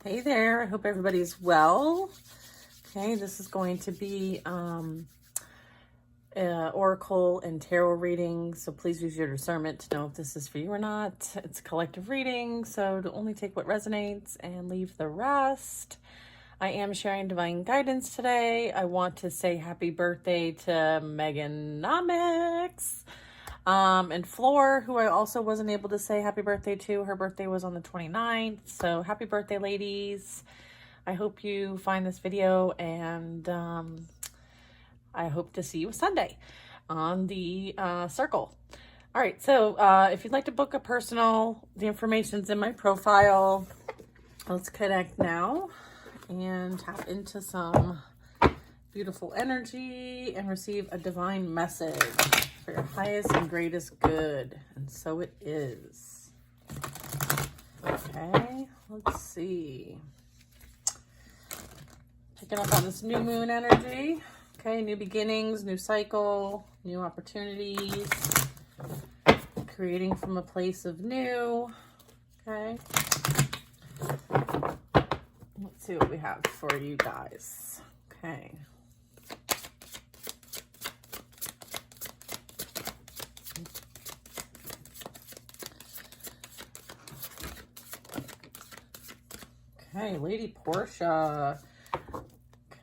Hey there, I hope everybody's well. Okay, this is going to be oracle and tarot reading, so please use your discernment to know if this is for you or not. It's a collective reading, so to only take what resonates and leave the rest. I am sharing divine guidance today. I want to say happy birthday to Meganomics and Floor, who I also wasn't able to say happy birthday to. Her birthday was on the 29th, so happy birthday, ladies. I hope you find this video, and I hope to see you Sunday on the circle. All right, so if you'd like to book a personal, the information's in my profile. Let's connect now and tap into some beautiful energy and receive a divine message for your highest and greatest good. And so it is. Okay, let's see. Picking up on this new moon energy. Okay, new beginnings, new cycle, new opportunities. Creating from a place of new. Okay. Let's see what we have for you guys. Okay. Okay, Lady Portia.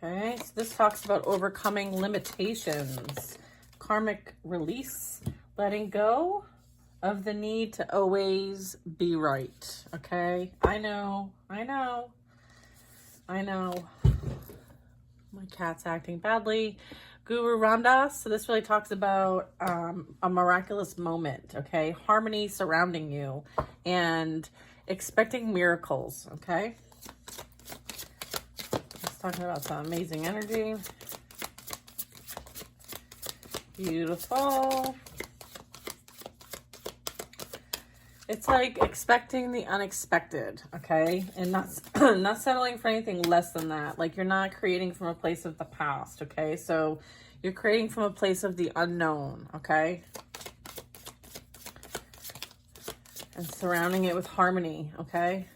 Okay, so this talks about overcoming limitations, karmic release, letting go of the need to always be right. Okay, I know. My cat's acting badly. Guru Ramdas. So this really talks about a miraculous moment. Okay, harmony surrounding you and expecting miracles. Okay. Talking about some amazing energy. Beautiful. It's like expecting the unexpected, okay? And not settling for anything less than that. Like, you're not creating from a place of the past, okay? So you're creating from a place of the unknown, okay? And surrounding it with harmony, okay?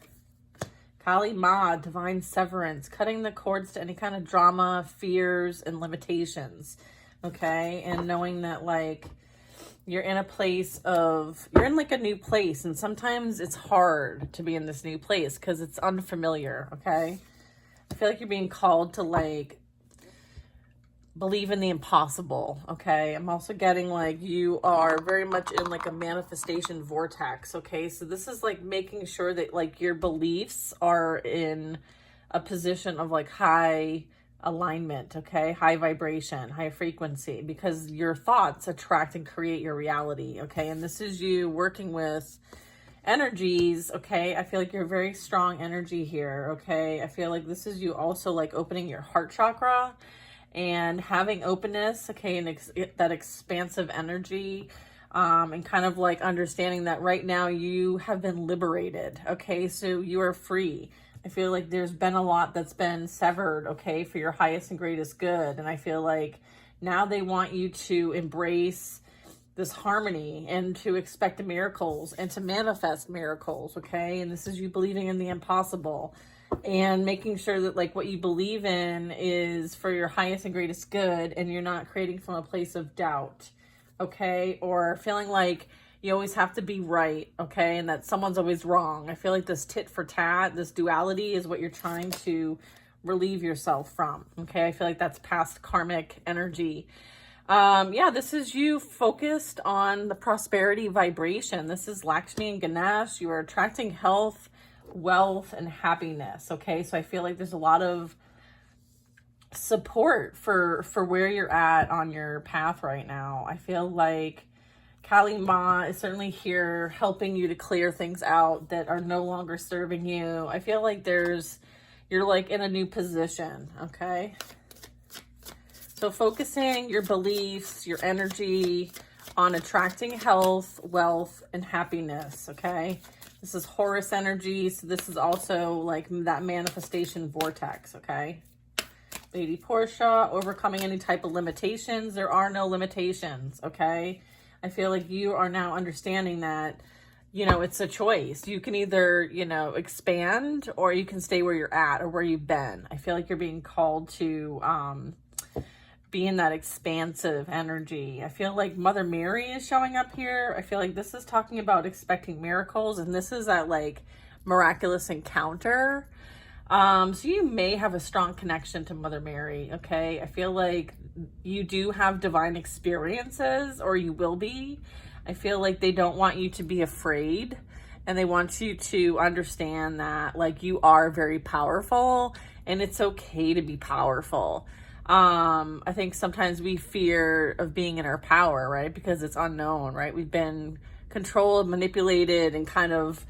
Kali Ma, divine severance, cutting the cords to any kind of drama, fears, and limitations, okay? And knowing that, like, you're in a place of, you're in, like, a new place, and sometimes it's hard to be in this new place because it's unfamiliar, okay? I feel like you're being called to, like, believe in the impossible, okay? I'm also getting, like, you are very much in, like, a manifestation vortex, okay? So this is, like, making sure that, like, your beliefs are in a position of, like, high alignment, okay? High vibration, high frequency, because your thoughts attract and create your reality, okay? And this is you working with energies, okay? I feel like you're very strong energy here, okay? I feel like this is you also, like, opening your heart chakra and having openness, okay, and that expansive energy, and kind of like understanding that right now you have been liberated, okay, so you are free. I feel like there's been a lot that's been severed, okay, for your highest and greatest good, and I feel like now they want you to embrace this harmony and to expect miracles and to manifest miracles, okay, and this is you believing in the impossible and making sure that, like, what you believe in is for your highest and greatest good, and you're not creating from a place of doubt, okay, or feeling like you always have to be right, okay, and that someone's always wrong. I feel like this tit for tat, this duality is what you're trying to relieve yourself from, okay? I feel like that's past karmic energy. Yeah, this is you focused on the prosperity vibration. This is Lakshmi and Ganesh. You are attracting health, wealth, and happiness, okay? So I feel like there's a lot of support for where you're at on your path right now. I feel like Kali Ma is certainly here helping you to clear things out that are no longer serving you. I feel like you're like in a new position, okay? So focusing your beliefs, your energy on attracting health, wealth, and happiness, okay? This is Horus energy, so this is also like that manifestation vortex, okay? Lady Portia, overcoming any type of limitations. There are no limitations, okay? I feel like you are now understanding that you know, it's a choice. You can either, you know, expand, or you can stay where you're at or where you've been. I feel like you're being called to be in that expansive energy. I feel like Mother Mary is showing up here. I feel like this is talking about expecting miracles, and this is that like miraculous encounter. So you may have a strong connection to Mother Mary, okay? I feel like you do have divine experiences, or you will be. I feel like they don't want you to be afraid, and they want you to understand that like you are very powerful, and it's okay to be powerful. I think sometimes we fear of being in our power, right? Because it's unknown, right? We've been controlled, manipulated, and kind of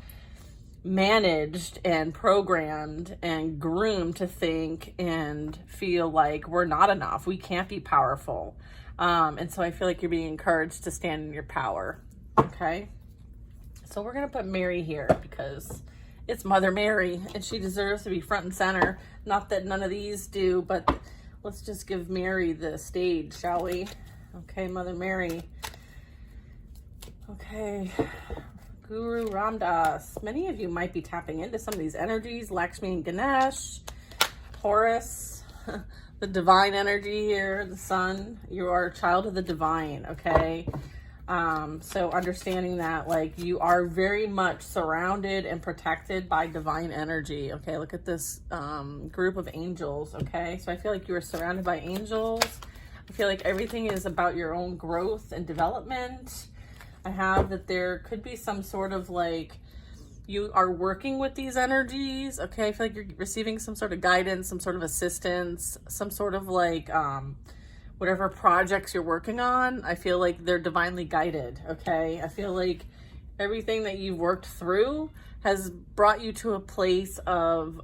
managed and programmed and groomed to think and feel like we're not enough. We can't be powerful. And so I feel like you're being encouraged to stand in your power. Okay. So we're going to put Mary here because it's Mother Mary and she deserves to be front and center. Not that none of these do, but let's just give Mary the stage, shall we? Okay, Mother Mary. Okay. Guru Ram Dass. Many of you might be tapping into some of these energies. Lakshmi and Ganesh, Horus, the divine energy here, the sun. You are a child of the divine, okay? So understanding that like you are very much surrounded and protected by divine energy. Okay, look at this group of angels, okay? So I feel like you are surrounded by angels. I feel like everything is about your own growth and development. I have that there could be some sort of like, you are working with these energies, okay? I feel like you're receiving some sort of guidance, some sort of assistance, some sort of like, whatever projects you're working on, I feel like they're divinely guided, okay? I feel like everything that you've worked through has brought you to a place of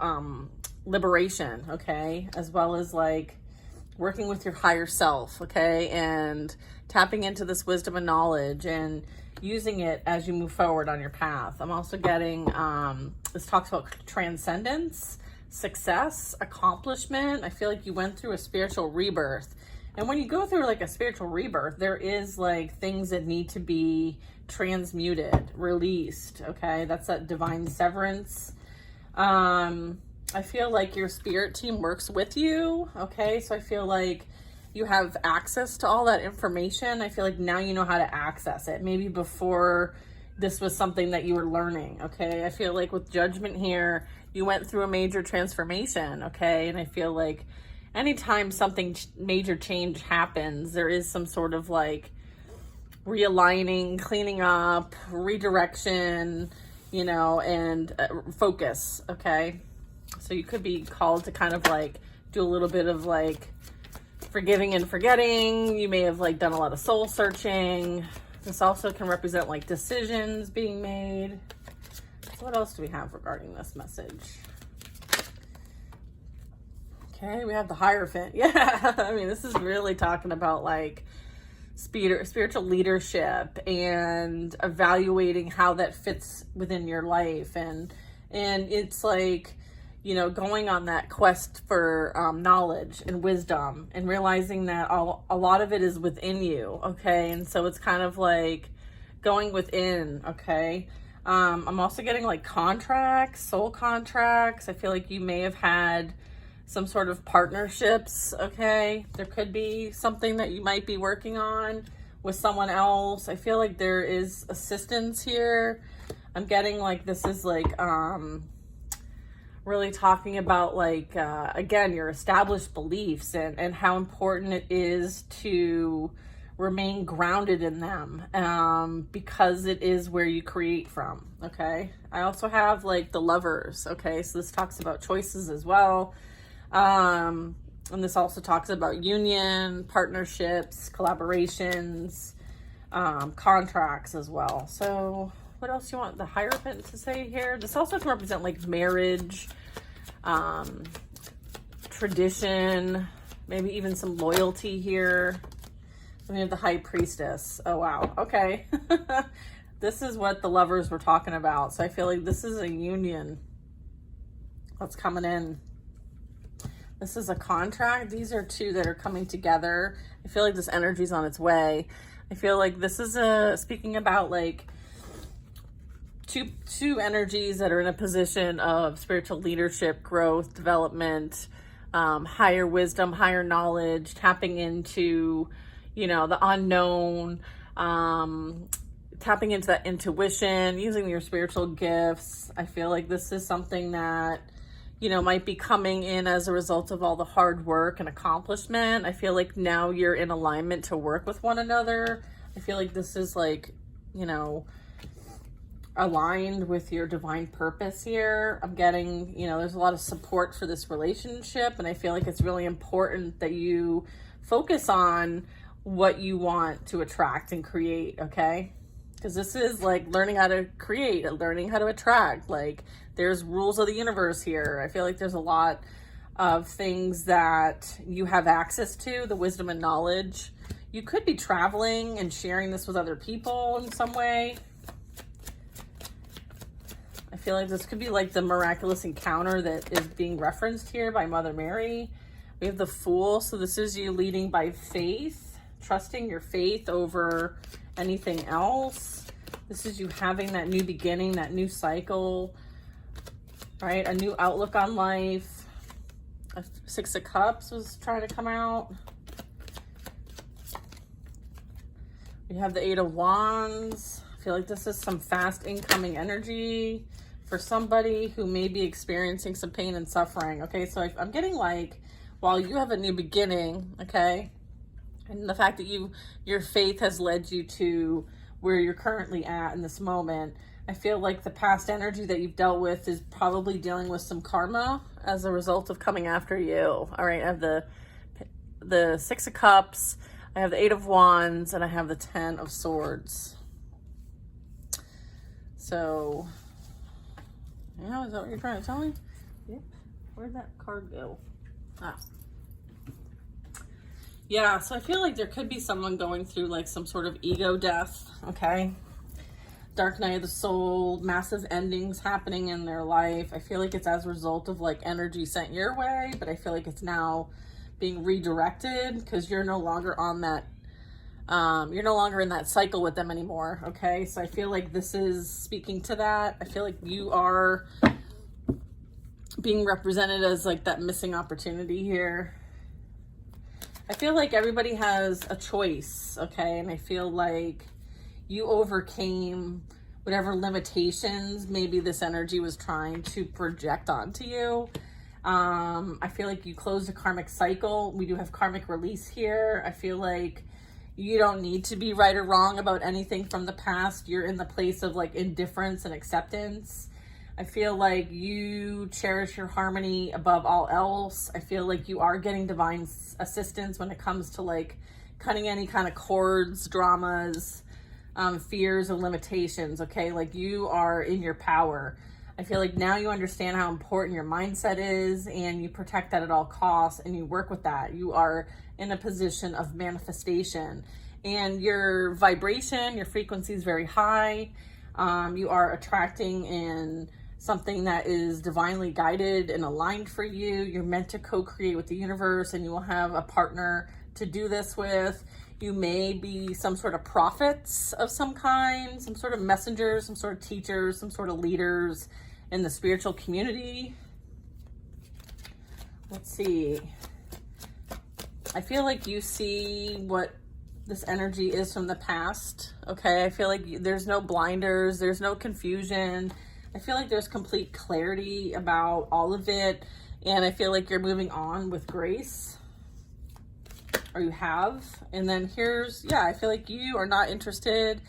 liberation, okay? As well as like working with your higher self, okay? And tapping into this wisdom and knowledge and using it as you move forward on your path. I'm also getting, this talks about transcendence, success, accomplishment. I feel like you went through a spiritual rebirth. And when you go through like a spiritual rebirth, there is like things that need to be transmuted, released, okay? That's that divine severance. I feel like your spirit team works with you, okay? So I feel like you have access to all that information. I feel like now you know how to access it. Maybe before this was something that you were learning, okay? I feel like with Judgment here, you went through a major transformation, okay? And I feel like anytime something major change happens, there is some sort of like realigning, cleaning up, redirection, you know, and focus, okay? So you could be called to kind of like do a little bit of like forgiving and forgetting. You may have like done a lot of soul searching. This also can represent like decisions being made. So what else do we have regarding this message? Okay, we have the Hierophant. Yeah, I mean, this is really talking about like spiritual leadership and evaluating how that fits within your life. And it's like, you know, going on that quest for knowledge and wisdom and realizing that a lot of it is within you, okay? And so it's kind of like going within, okay? I'm also getting like contracts, soul contracts. I feel like you may have had some sort of partnerships, okay? There could be something that you might be working on with someone else. I feel like there is assistance here. I'm getting like this is like really talking about like again, your established beliefs and how important it is to remain grounded in them, because it is where you create from, okay? I also have like the Lovers, okay? So this talks about choices as well. And this also talks about union, partnerships, collaborations, contracts as well. So what else do you want the Hierophant to say here? This also can represent like marriage, tradition, maybe even some loyalty here. Then we have the High Priestess. Oh, wow. Okay. This is what the Lovers were talking about. So I feel like this is a union that's coming in. This is a contract. These are two that are coming together. I feel like this energy's on its way. I feel like this is speaking about like two energies that are in a position of spiritual leadership, growth, development, higher wisdom, higher knowledge, tapping into, the unknown, tapping into that intuition, using your spiritual gifts. I feel like this is something that, might be coming in as a result of all the hard work and accomplishment. I feel like now you're in alignment to work with one another. I feel like this is like, aligned with your divine purpose here. I'm getting, there's a lot of support for this relationship, and I feel like it's really important that you focus on what you want to attract and create, okay? Because this is like learning how to create, learning how to attract. Like, there's rules of the universe here. I feel like there's a lot of things that you have access to, the wisdom and knowledge. You could be traveling and sharing this with other people in some way. I feel like this could be like the miraculous encounter that is being referenced here by Mother Mary. We have the Fool. So this is you leading by faith, trusting your faith over anything else. This is you having that new beginning, that new cycle, right? A new outlook on life. A Six of Cups was trying to come out. We have the Eight of Wands. I feel like this is some fast incoming energy for somebody who may be experiencing some pain and suffering. Okay, so I'm getting like, while you have a new beginning, okay, and the fact that your faith has led you to where you're currently at in this moment, I feel like the past energy that you've dealt with is probably dealing with some karma as a result of coming after you. All right, I have the Six of Cups, I have the Eight of Wands, and I have the Ten of Swords. So, yeah, is that what you're trying to tell me? Yep. Where'd that card go? Ah. Yeah, so I feel like there could be someone going through like some sort of ego death, okay? Dark night of the soul, massive endings happening in their life. I feel like it's as a result of like energy sent your way, but I feel like it's now being redirected because you're no longer on that, you're no longer in that cycle with them anymore, okay? So I feel like this is speaking to that. I feel like you are being represented as like that missing opportunity here. I feel like everybody has a choice, okay? And I feel like you overcame whatever limitations maybe this energy was trying to project onto you. I feel like you closed a karmic cycle. We do have karmic release here. I feel like you don't need to be right or wrong about anything from the past. You're in the place of like indifference and acceptance. I feel like you cherish your harmony above all else. I feel like you are getting divine assistance when it comes to like cutting any kind of cords, dramas, fears, or limitations, okay? Like you are in your power. I feel like now you understand how important your mindset is, and you protect that at all costs, and you work with that. You are in a position of manifestation, and your vibration, your frequency is very high. You are attracting in something that is divinely guided and aligned for you. You're meant to co-create with the universe, and you will have a partner to do this with. You may be some sort of prophets of some kind, some sort of messengers, some sort of teachers, some sort of leaders in the spiritual community. Let's see. I feel like you see what this energy is from the past, okay? I feel like there's no blinders, there's no confusion. I feel like there's complete clarity about all of it, and I feel like you're moving on with grace, or you have. And then here's, yeah, I feel like you are not interested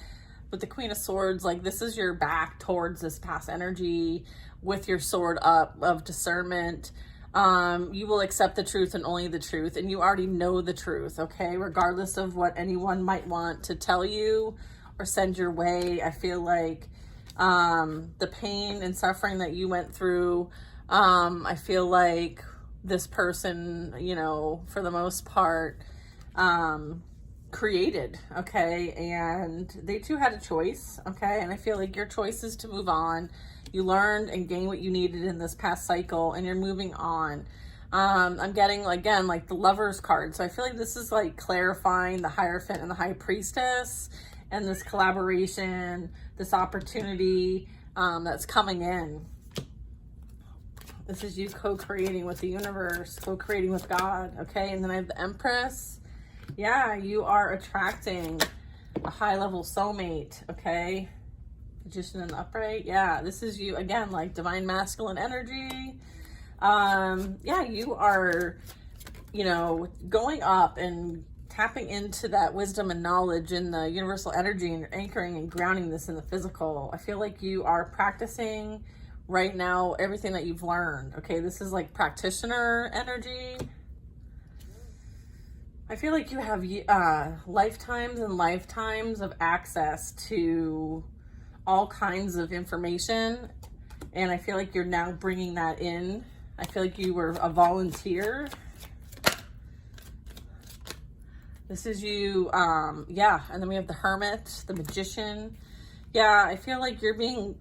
with the Queen of Swords. Like this is your back towards this past energy with your sword up of discernment. You will accept the truth and only the truth, and you already know the truth, okay? Regardless of what anyone might want to tell you or send your way. I feel like the pain and suffering that you went through, I feel like this person, you know, for the most part, created, okay? And they too had a choice, okay? And I feel like your choice is to move on. You learned and gained what you needed in this past cycle, and you're moving on. I'm getting, again, like the Lover's card. So I feel like this is like clarifying the Hierophant and the High Priestess, and this collaboration, this opportunity, that's coming in. This is you co-creating with the universe, co-creating with God, okay? And then I have the Empress. Yeah, you are attracting a high-level soulmate, okay? Magician in the upright. Yeah, this is you, again, like divine masculine energy. Yeah, you are, you know, going up and tapping into that wisdom and knowledge in the universal energy, and you're anchoring and grounding this in the physical. I feel like you are practicing right now everything that you've learned, okay? This is like practitioner energy. I feel like you have lifetimes and lifetimes of access to all kinds of information, and I feel like you're now bringing that in. I feel like you were a volunteer. This is you, yeah, and then we have the Hermit, the Magician. Yeah, I feel like you're being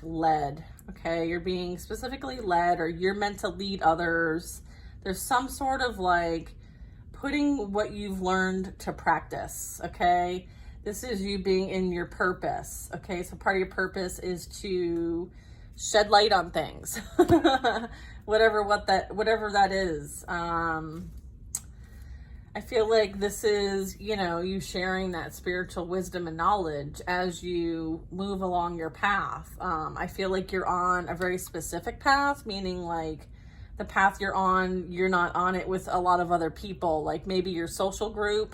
led, okay? You're being specifically led, or you're meant to lead others. There's some sort of like putting what you've learned to practice, okay? This is you being in your purpose, okay? So part of your purpose is to shed light on things, whatever that is. I feel like this is, you know, you sharing that spiritual wisdom and knowledge as you move along your path. I feel like you're on a very specific path, meaning like the path you're not on it with a lot of other people. Like maybe your social group,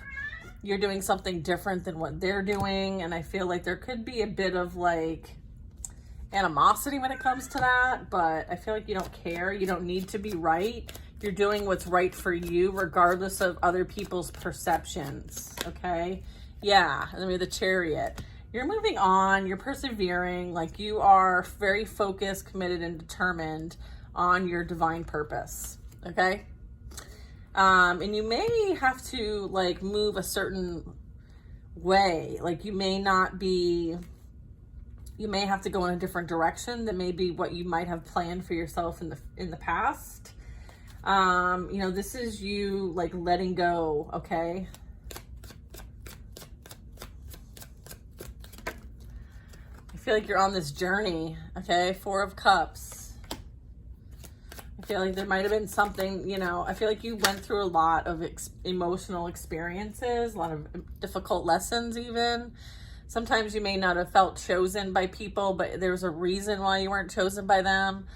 you're doing something different than what they're doing. And I feel like there could be a bit of like animosity when it comes to that, but I feel like you don't care. You don't need to be right. You're doing what's right for you, regardless of other people's perceptions, okay? Yeah, and then we have the Chariot. You're moving on, you're persevering, like you are very focused, committed, and determined on your divine purpose, okay? And you may have to like move a certain way. Like you may have to go in a different direction than maybe what you might have planned for yourself in the past. You know, this is you like letting go, okay? I feel like you're on this journey, okay? Four of Cups. I feel like there might have been something, you know, I feel like you went through a lot of emotional experiences, a lot of difficult lessons even. Sometimes you may not have felt chosen by people, but there's a reason why you weren't chosen by them.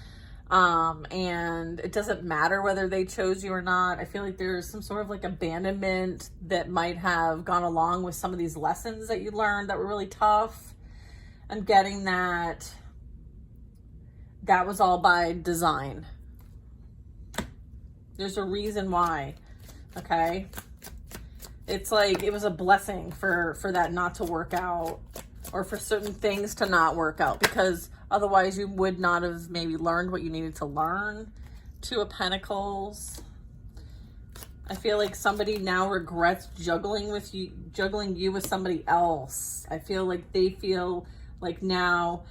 And it doesn't matter whether they chose you or not. I feel like there's some sort of like abandonment that might have gone along with some of these lessons that you learned that were really tough. I'm getting that was all by design. There's a reason why, okay? It's like it was a blessing for that not to work out, or for certain things to not work out, because otherwise you would not have maybe learned what you needed to learn. Two of Pentacles. I feel like somebody now regrets juggling you with somebody else. I feel like they feel like now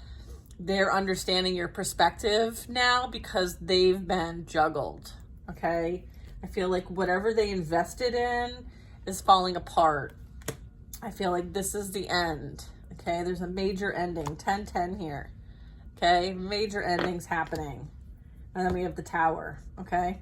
they're understanding your perspective now because they've been juggled, okay? I feel like whatever they invested in is falling apart. I feel like this is the end, okay? There's a major ending, 10-10 here, okay? Major endings happening. And then we have the Tower, okay?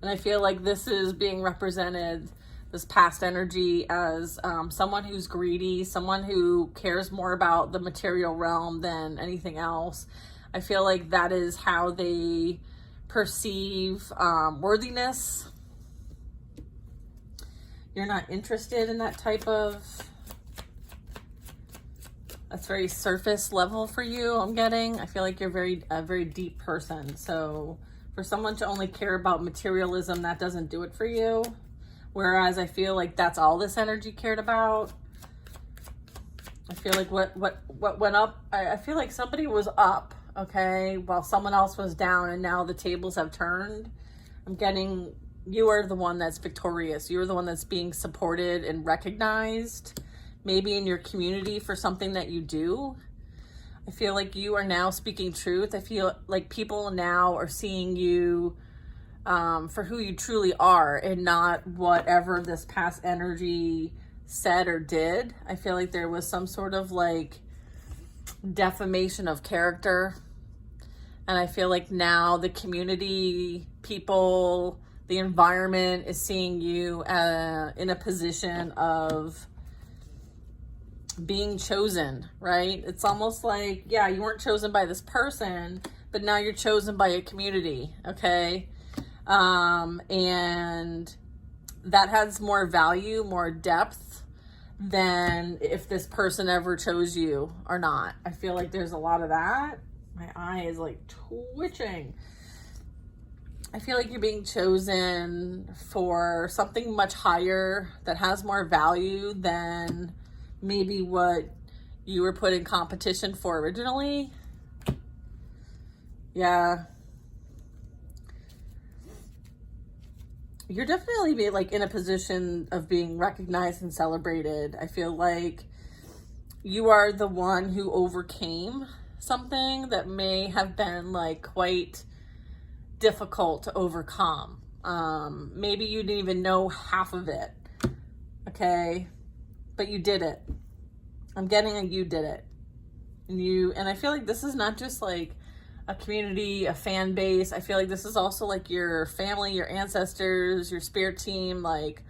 And I feel like this is being represented, this past energy, as someone who's greedy, someone who cares more about the material realm than anything else. I feel like that is how they perceive worthiness. You're not interested in that type of, that's very surface level for you, I'm getting. I feel like you're a very deep person. So for someone to only care about materialism, that doesn't do it for you. Whereas I feel like that's all this energy cared about. I feel like what went up, I feel like somebody was up, okay, while someone else was down, and now the tables have turned. I'm getting, you are the one that's victorious. You're the one that's being supported and recognized, maybe in your community for something that you do. I feel like you are now speaking truth. I feel like people now are seeing you for who you truly are, and not whatever this past energy said or did. I feel like there was some sort of like defamation of character. And I feel like now the community, people, the environment is seeing you in a position of being chosen, right? It's almost like, yeah, you weren't chosen by this person, but now you're chosen by a community, okay? And that has more value, more depth than if this person ever chose you or not. I feel like there's a lot of that. My eye is like twitching. I feel like you're being chosen for something much higher that has more value than maybe what you were put in competition for originally. Yeah. You're definitely like in a position of being recognized and celebrated. I feel like you are the one who overcame something that may have been like quite difficult to overcome. Maybe you didn't even know half of it. Okay. But you did it. I'm getting a you did it. And I feel like this is not just like a community, a fan base. I feel like this is also like your family, your ancestors, your spirit team, like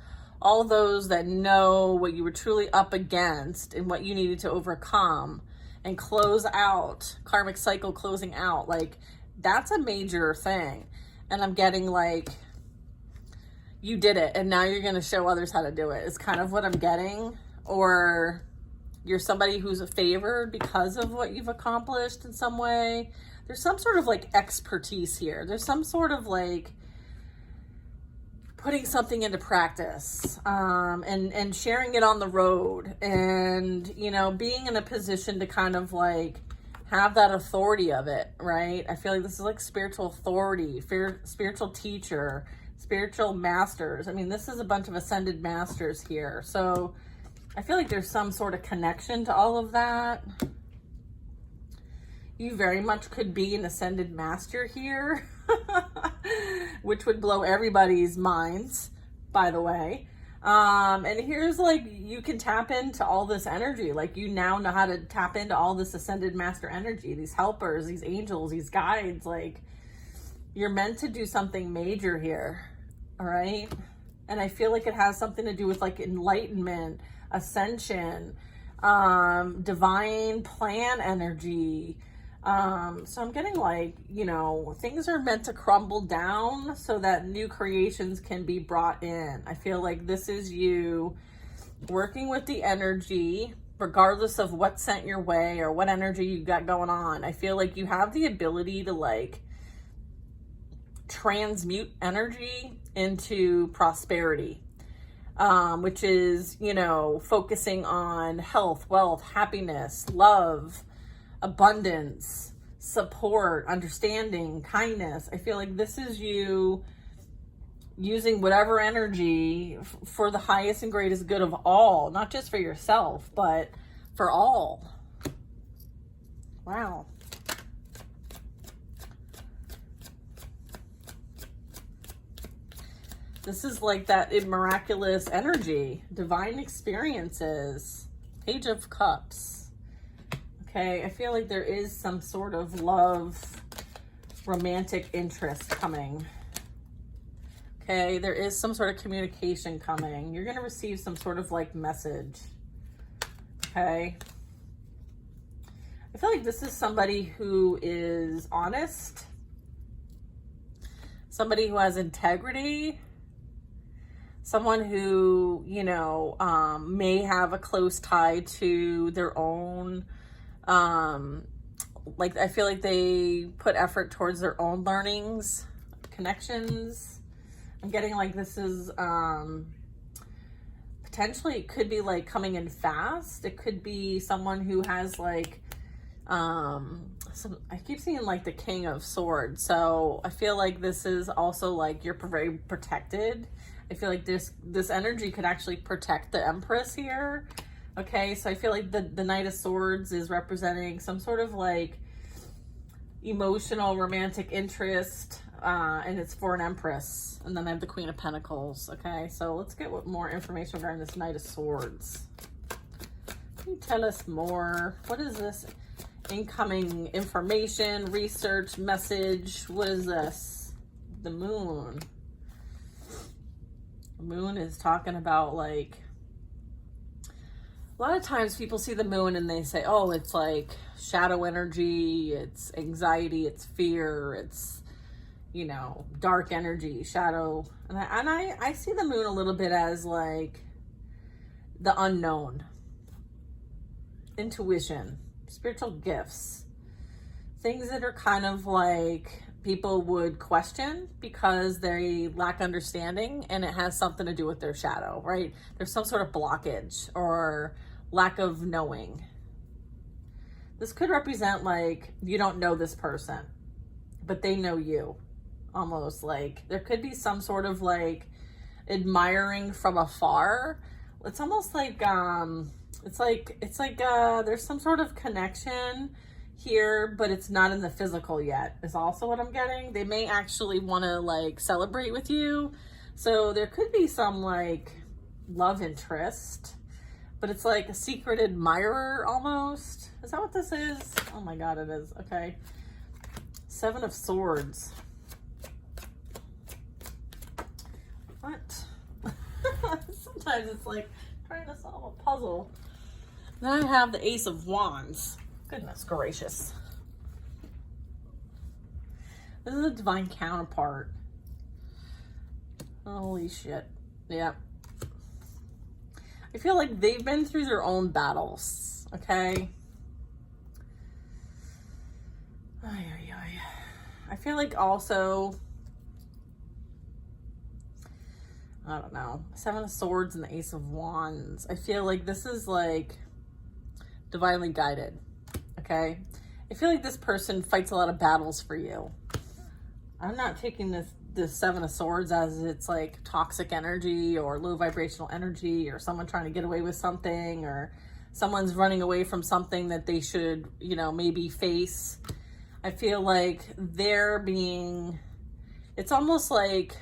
all those that know what you were truly up against and what you needed to overcome and close out, karmic cycle closing out. Like that's a major thing. And I'm getting like, you did it and now you're going to show others how to do it. It's kind of what I'm getting. Or you're somebody who's favored because of what you've accomplished in some way. There's some sort of like expertise here. There's some sort of like putting something into practice, and sharing it on the road, and, you know, being in a position to kind of like have that authority of it, right? I feel like this is like spiritual authority, spiritual teacher, spiritual masters. I mean, this is a bunch of ascended masters here. So I feel like there's some sort of connection to all of that. You very much could be an ascended master here, which would blow everybody's minds, by the way. And here's like, you can tap into all this energy. Like you now know how to tap into all this ascended master energy, these helpers, these angels, these guides. Like you're meant to do something major here. All right. And I feel like it has something to do with like enlightenment, ascension, divine plan energy. So I'm getting like, you know, things are meant to crumble down so that new creations can be brought in. I feel like this is you working with the energy, regardless of what sent your way or what energy you got going on. I feel like you have the ability to like transmute energy into prosperity, which is, you know, focusing on health, wealth, happiness, love, abundance, support, understanding, kindness. I feel like this is you using whatever energy for the highest and greatest good of all, not just for yourself, but for all. Wow. This is like that miraculous energy, divine experiences, Page of Cups. Okay, I feel like there is some sort of love, romantic interest coming. Okay, there is some sort of communication coming. You're going to receive some sort of like message. Okay. I feel like this is somebody who is honest, somebody who has integrity, someone who, you know, may have a close tie to their own, like, I feel like they put effort towards their own learnings, connections. I'm getting like this is, potentially it could be like coming in fast. It could be someone who has like, I keep seeing like the King of Swords. So I feel like this is also like you're very protected. I feel like this energy could actually protect the Empress here. Okay, so I feel like the Knight of Swords is representing some sort of like emotional romantic interest, and it's for an Empress. And then I have the Queen of Pentacles. Okay, so let's get more information regarding this Knight of Swords. Can you tell us more? What is this? incoming information, research, message. What is this? The moon. The moon is talking about like, a lot of times people see the moon and they say, oh, it's like shadow energy, it's anxiety, it's fear, it's, you know, dark energy, shadow. And I see the moon a little bit as like the unknown, intuition, spiritual gifts, things that are kind of like people would question because they lack understanding, and it has something to do with their shadow, right? There's some sort of blockage or lack of knowing. This could represent like you don't know this person, but they know you. Almost like there could be some sort of like admiring from afar. It's almost like there's some sort of connection here, but it's not in the physical yet, is also what I'm getting. They may actually want to like celebrate with you. So there could be some like love interest, but it's like a secret admirer almost. Is that what this is? Oh my God, it is. Okay. 7 of Swords. What? Sometimes it's like trying to solve a puzzle. Then I have the Ace of Wands. Goodness gracious. This is a divine counterpart. Holy shit. Yeah. I feel like they've been through their own battles, okay? I feel like also, I don't know, 7 of Swords and the Ace of Wands. I feel like this is like divinely guided, okay? I feel like this person fights a lot of battles for you. I'm not taking this 7 of Swords as it's like toxic energy or low vibrational energy or someone trying to get away with something or someone's running away from something that they should, you know, maybe face. I feel like they're being, it's almost like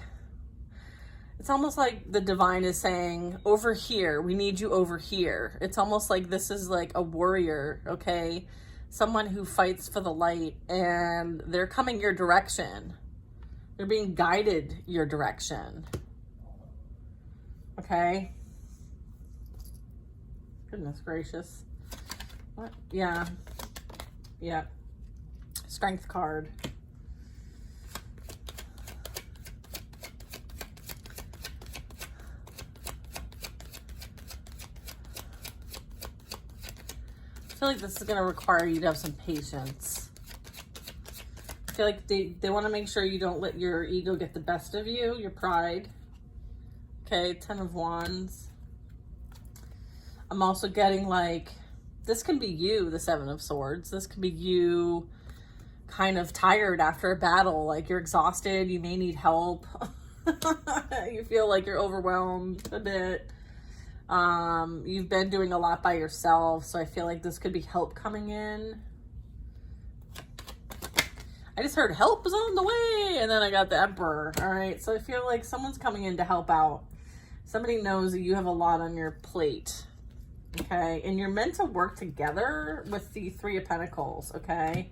the divine is saying, over here, we need you over here. It's almost like this is like a warrior, okay? Someone who fights for the light, and they're coming your direction. They're being guided your direction. Okay? Goodness gracious. What? Yeah. Yeah. Strength card. I feel like this is going to require you to have some patience. I feel like they want to make sure you don't let your ego get the best of you, your pride. Okay, 10 of Wands. I'm also getting like, this can be you, the 7 of Swords. This could be you kind of tired after a battle. Like you're exhausted, you may need help. You feel like you're overwhelmed a bit. You've been doing a lot by yourself, so I feel like this could be help coming in. I just heard help is on the way, and then I got the Emperor. All right, so I feel like someone's coming in to help out. Somebody knows that you have a lot on your plate, okay? And you're meant to work together with the 3 of Pentacles, okay?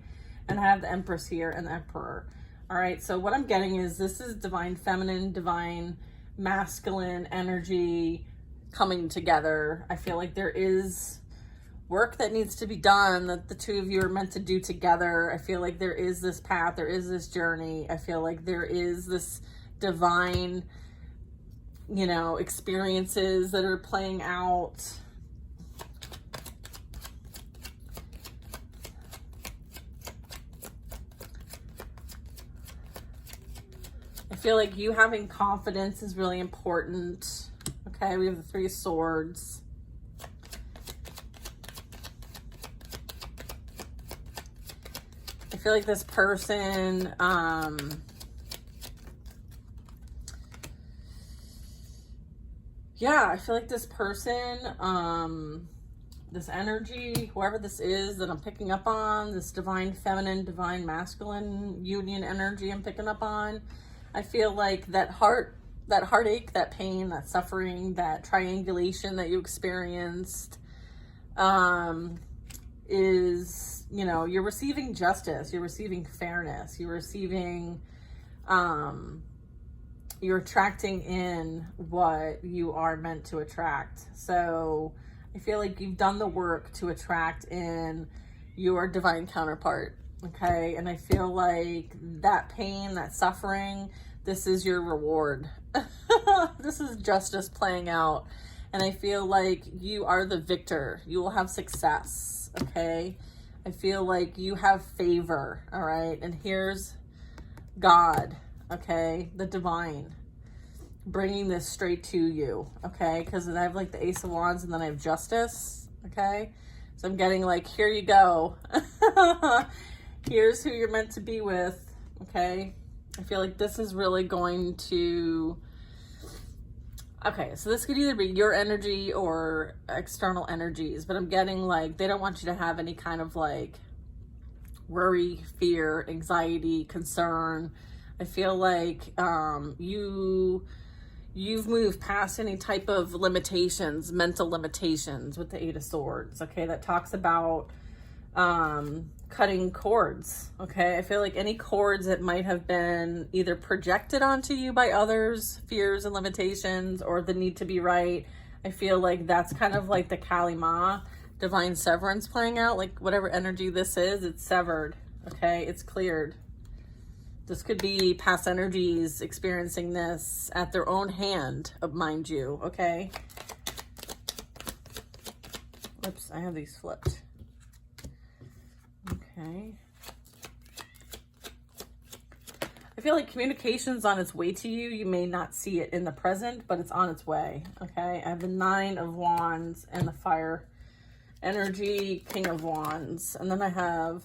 And I have the Empress here and the Emperor. All right, so what I'm getting is this is divine feminine, divine masculine energy coming together. I feel like there is work that needs to be done that the 2 of you are meant to do together. I feel like there is this path, there is this journey. I feel like there is this divine, you know, experiences that are playing out. I feel like you having confidence is really important. Okay, we have the 3 of Swords. I feel like this person, yeah, I feel like this person, this energy, whoever this is that I'm picking up on, this divine feminine, divine masculine union energy I'm picking up on, I feel like that heartache, that pain, that suffering, that triangulation that you experienced, is, you know, you're receiving justice, you're receiving fairness, you're receiving, you're attracting in what you are meant to attract. So I feel like you've done the work to attract in your divine counterpart, okay? And I feel like that pain, that suffering, this is your reward. This is justice playing out. And I feel like you are the victor. You will have success, okay? I feel like you have favor, all right? And here's God, okay? The divine, bringing this straight to you, okay? Because I have like the Ace of Wands and then I have Justice, okay? So I'm getting like, here you go. Here's who you're meant to be with, okay? I feel like this is really going to... Okay, so this could either be your energy or external energies, but I'm getting like, they don't want you to have any kind of like worry, fear, anxiety, concern. I feel like you've moved past any type of limitations, mental limitations with the Eight of Swords, okay? That talks about cutting cords, okay? I feel like any cords that might have been either projected onto you by others, fears and limitations, or the need to be right, I feel like that's kind of like the Kali Ma, divine severance playing out. Like whatever energy this is, it's severed, okay? It's cleared. This could be past energies experiencing this at their own hand, mind you, okay? Oops, I have these flipped. Okay. I feel like communication's on its way to you. You may not see it in the present, but it's on its way, okay? I have the Nine of Wands and the Fire energy, King of Wands. And then I have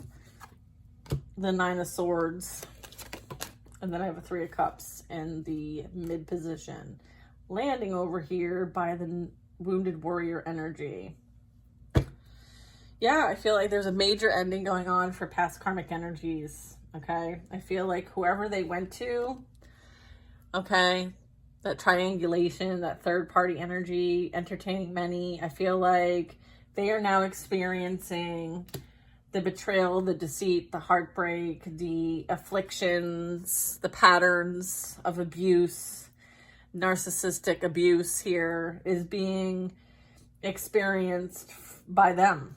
the Nine of Swords. And then I have a Three of Cups in the mid position. Landing over here by the Wounded Warrior energy. Yeah, I feel like there's a major ending going on for past karmic energies, okay? I feel like whoever they went to, okay, that triangulation, that third-party energy, entertaining many, I feel like they are now experiencing the betrayal, the deceit, the heartbreak, the afflictions, the patterns of abuse, narcissistic abuse here is being experienced by them.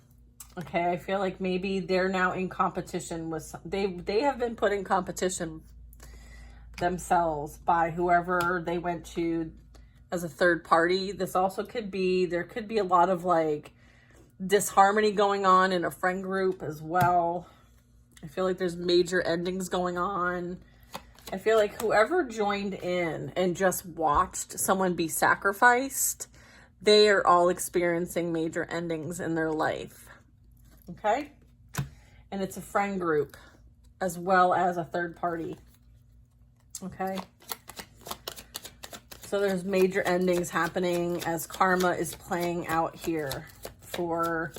Okay, I feel like maybe they're now in competition with, they have been put in competition themselves by whoever they went to as a third party. This also could be, there could be a lot of like disharmony going on in a friend group as well. I feel like there's major endings going on. I feel like whoever joined in and just watched someone be sacrificed, they are all experiencing major endings in their life. Okay? And it's a friend group as well as a third party. Okay? So there's major endings happening as karma is playing out here for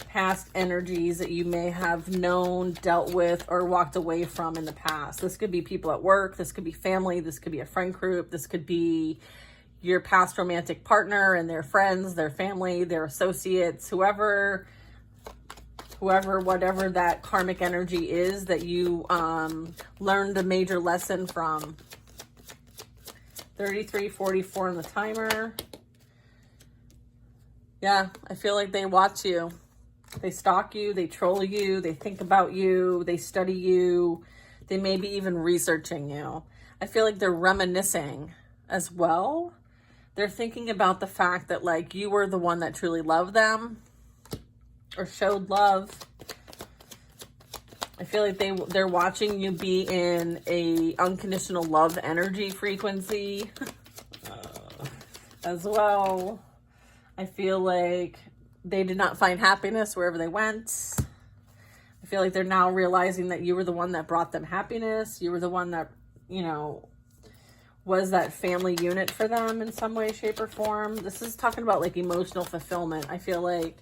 past energies that you may have known, dealt with, or walked away from in the past. This could be people at work. This could be family. This could be a friend group. This could be your past romantic partner and their friends, their family, their associates, whoever, whatever that karmic energy is that you learned a major lesson from. 33:44 on the timer. Yeah, I feel like they watch you. They stalk you, they troll you, they think about you, they study you, they may be even researching you. I feel like they're reminiscing as well. They're thinking about the fact that like you were the one that truly loved them or showed love. I feel like they're watching you be in a unconditional love energy frequency as well. I feel like they did not find happiness wherever they went. I feel like they're now realizing that you were the one that brought them happiness. You were the one that, you know, was that family unit for them in some way, shape, or form. This is talking about like emotional fulfillment. I feel like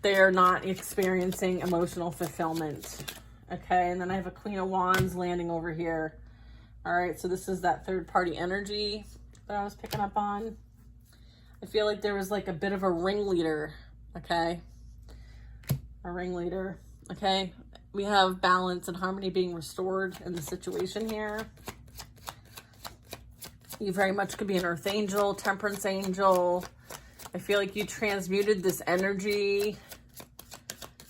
they are not experiencing emotional fulfillment. Okay, and then I have a Queen of Wands landing over here. All right, so this is that third party energy that I was picking up on. I feel like there was like a bit of a ringleader, okay? our ringleader. Okay, we have balance and harmony being restored in the situation here. You very much could be an earth angel, temperance angel. I feel like you transmuted this energy.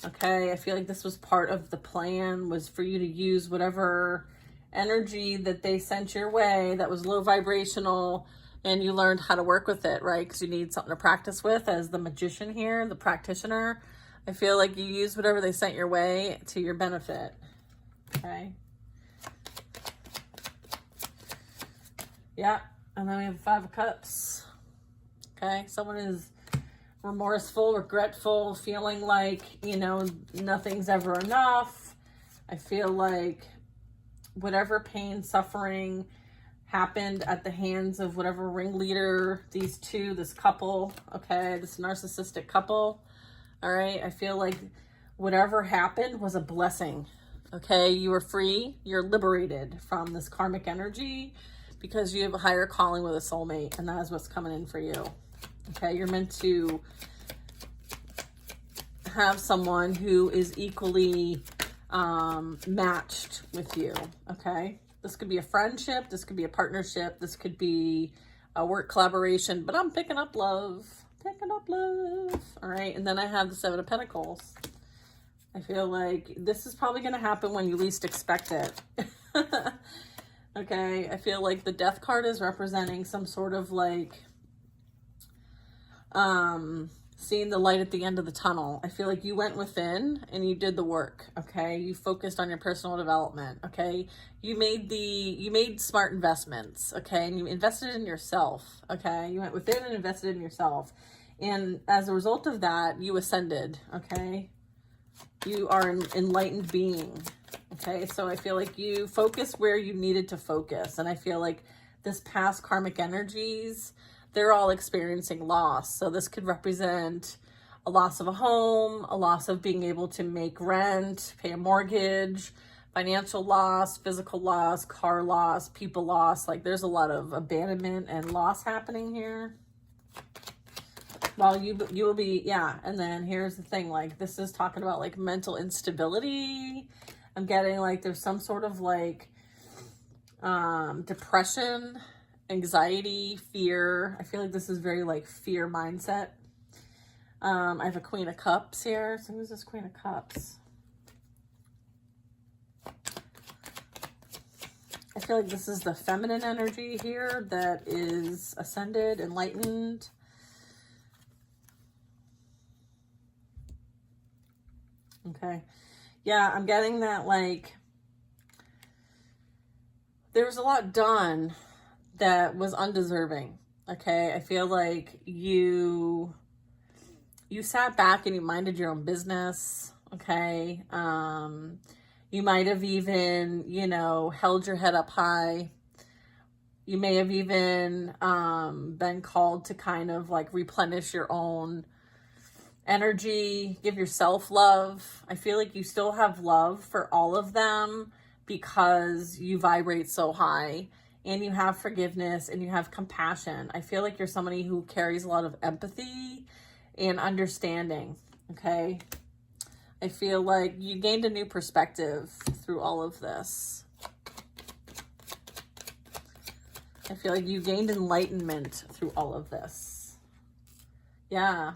Okay, I feel like this was part of the plan, was for you to use whatever energy that they sent your way that was low vibrational, and you learned how to work with it, right? Because you need something to practice with as the magician here, the practitioner. I feel like you use whatever they sent your way to your benefit. Okay. Yeah, and then we have 5 of Cups. Okay, someone is remorseful, regretful, feeling like, you know, nothing's ever enough. I feel like whatever pain, suffering happened at the hands of whatever ringleader, these two, this couple, okay, this narcissistic couple, all right, I feel like whatever happened was a blessing, okay? You are free, you're liberated from this karmic energy because you have a higher calling with a soulmate, and that is what's coming in for you. Okay, you're meant to have someone who is equally matched with you, okay? This could be a friendship, this could be a partnership, this could be a work collaboration, but I'm picking up love, all right? And then I have the 7 of Pentacles. I feel like this is probably going to happen when you least expect it. Okay, I feel like the Death card is representing some sort of like seeing the light at the end of the tunnel. I feel like you went within and you did the work, okay? You focused on your personal development, okay? You made smart investments, okay? And you invested in yourself, okay? You went within and invested in yourself. And as a result of that, you ascended, okay? You are an enlightened being, okay? So I feel like you focused where you needed to focus. And I feel like this past karmic energies, they're all experiencing loss. So this could represent a loss of a home, a loss of being able to make rent, pay a mortgage, financial loss, physical loss, car loss, people loss. Like there's a lot of abandonment and loss happening here. Well, you will be, yeah. And then here's the thing, like this is talking about like mental instability. I'm getting like there's some sort of like depression, anxiety, fear. I feel like this is very like fear mindset. I have a Queen of Cups here. So who's this Queen of Cups? I feel like this is the feminine energy here that is ascended, enlightened. Okay. Yeah, I'm getting that like there was a lot done that was undeserving. Okay, I feel like you sat back and you minded your own business. Okay, you might have even, you know, held your head up high. You may have even been called to kind of like replenish your own energy, give yourself love. I feel like you still have love for all of them because you vibrate so high. And you have forgiveness and you have compassion. I feel like you're somebody who carries a lot of empathy and understanding, okay? I feel like you gained a new perspective through all of this. I feel like you gained enlightenment through all of this. Yeah.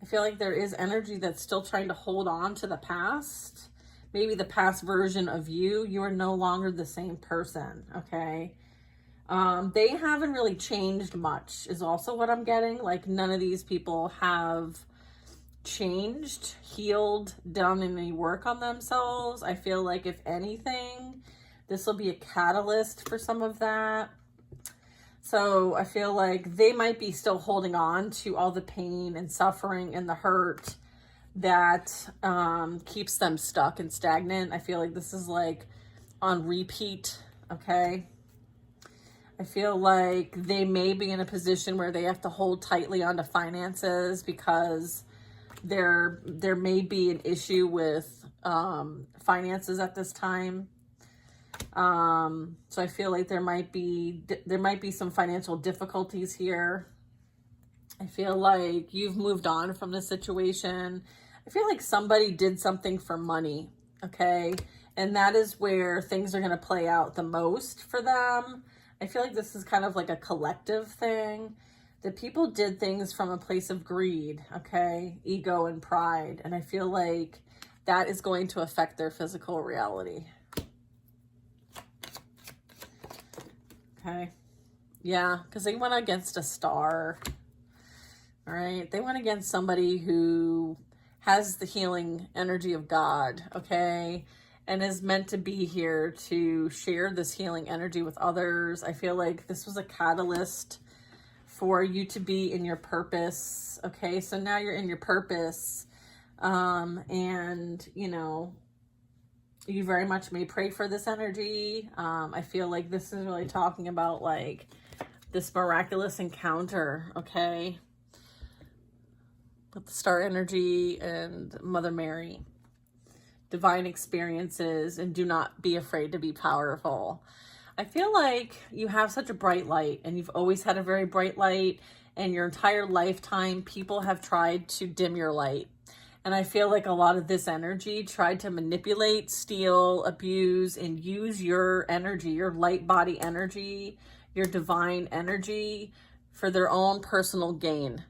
I feel like there is energy that's still trying to hold on to the past. Maybe the past version of you. You are no longer the same person, okay? They haven't really changed much is also what I'm getting. Like none of these people have changed, healed, done any work on themselves. I feel like if anything, this will be a catalyst for some of that. So I feel like they might be still holding on to all the pain and suffering and the hurt that keeps them stuck and stagnant. I feel like this is like on repeat, okay? I feel like they may be in a position where they have to hold tightly onto finances because there may be an issue with finances at this time. So I feel like there might be some financial difficulties here. I feel like you've moved on from this situation. I feel like somebody did something for money, okay? And that is where things are going to play out the most for them. I feel like this is kind of like a collective thing. That people did things from a place of greed, okay? Ego and pride. And I feel like that is going to affect their physical reality. Okay. Yeah, because they went against a star. All right. They went against somebody who has the healing energy of God, okay? And is meant to be here to share this healing energy with others. I feel like this was a catalyst for you to be in your purpose, okay? So now you're in your purpose, and, you know, you very much may pray for this energy. I feel like this is really talking about, like, this miraculous encounter, okay? With the star energy and Mother Mary. Divine experiences, and do not be afraid to be powerful. I feel like you have such a bright light, and you've always had a very bright light, and your entire lifetime people have tried to dim your light. And I feel like a lot of this energy tried to manipulate, steal, abuse, and use your energy, your light body energy, your divine energy for their own personal gain.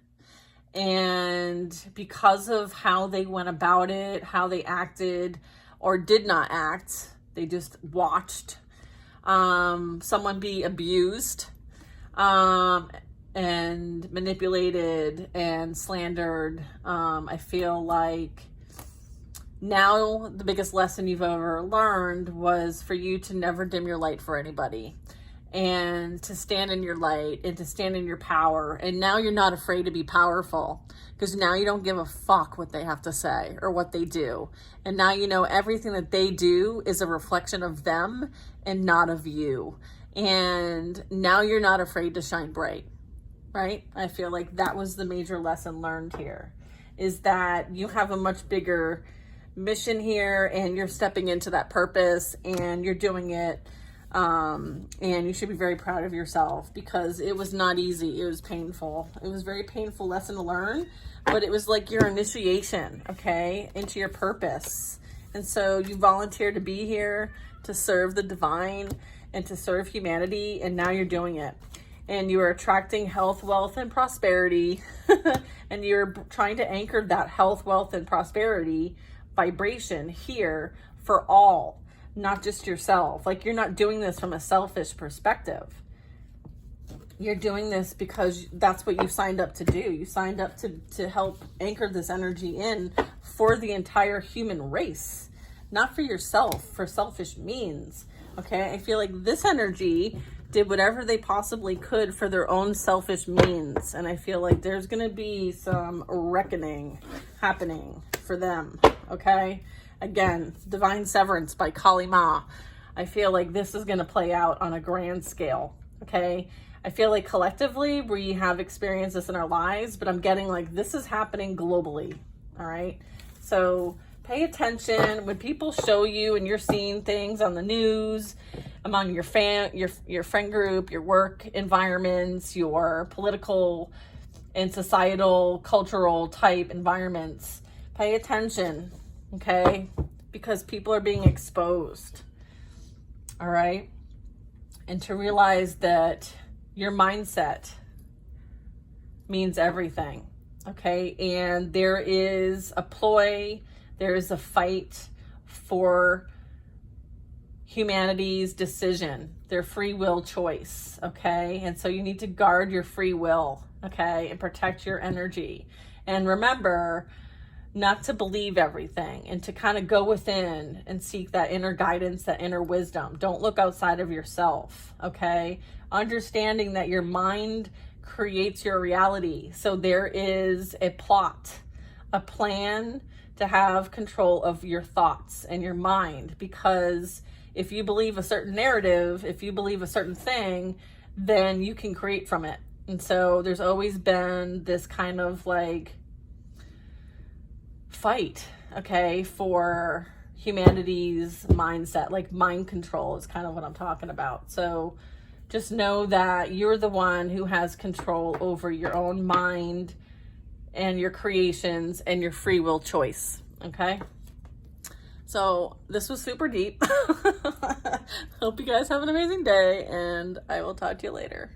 And because of how they went about it, how they acted or did not act, they just watched someone be abused, and manipulated and slandered. I feel like now the biggest lesson you've ever learned was for you to never dim your light for anybody, and to stand in your light and to stand in your power. And now you're not afraid to be powerful, because now you don't give a fuck what they have to say or what they do. And now you know everything that they do is a reflection of them and not of you. And now you're not afraid to shine bright, right? I feel like that was the major lesson learned here, is that you have a much bigger mission here, and you're stepping into that purpose, and you're doing it. And you should be very proud of yourself, because it was not easy. It was painful. It was a very painful lesson to learn, but it was like your initiation, okay, into your purpose. And so you volunteered to be here to serve the divine and to serve humanity, and now you're doing it. And you are attracting health, wealth, and prosperity, and you're trying to anchor that health, wealth, and prosperity vibration here for all. Not just yourself. Like, you're not doing this from a selfish perspective. You're doing this because that's what you signed up to do. You signed up to help anchor this energy in for the entire human race, not for yourself, for selfish means. Okay, I feel like this energy did whatever they possibly could for their own selfish means. And I feel like there's going to be some reckoning happening for them. Okay. Again, Divine Severance by Kali Ma. I feel like this is going to play out on a grand scale, okay? I feel like collectively we have experienced this in our lives, but I'm getting like this is happening globally, all right? So pay attention when people show you and you're seeing things on the news, among your friend group, your work environments, your political and societal, cultural type environments. Pay attention. Okay, because people are being exposed, all right? And to realize that your mindset means everything, okay? And there is a ploy, there is a fight for humanity's decision, their free will choice, okay? And so you need to guard your free will, okay? And protect your energy. And remember, not to believe everything, and to kind of go within and seek that inner guidance, that inner wisdom. Don't look outside of yourself, okay? Understanding that your mind creates your reality. So there is a plot, a plan to have control of your thoughts and your mind, because if you believe a certain narrative, if you believe a certain thing, then you can create from it. And so there's always been this kind of like fight, okay, for humanity's mindset, like mind control is kind of what I'm talking about. So just know that you're the one who has control over your own mind and your creations and your free will choice, okay? So this was super deep. Hope you guys have an amazing day, and I will talk to you later.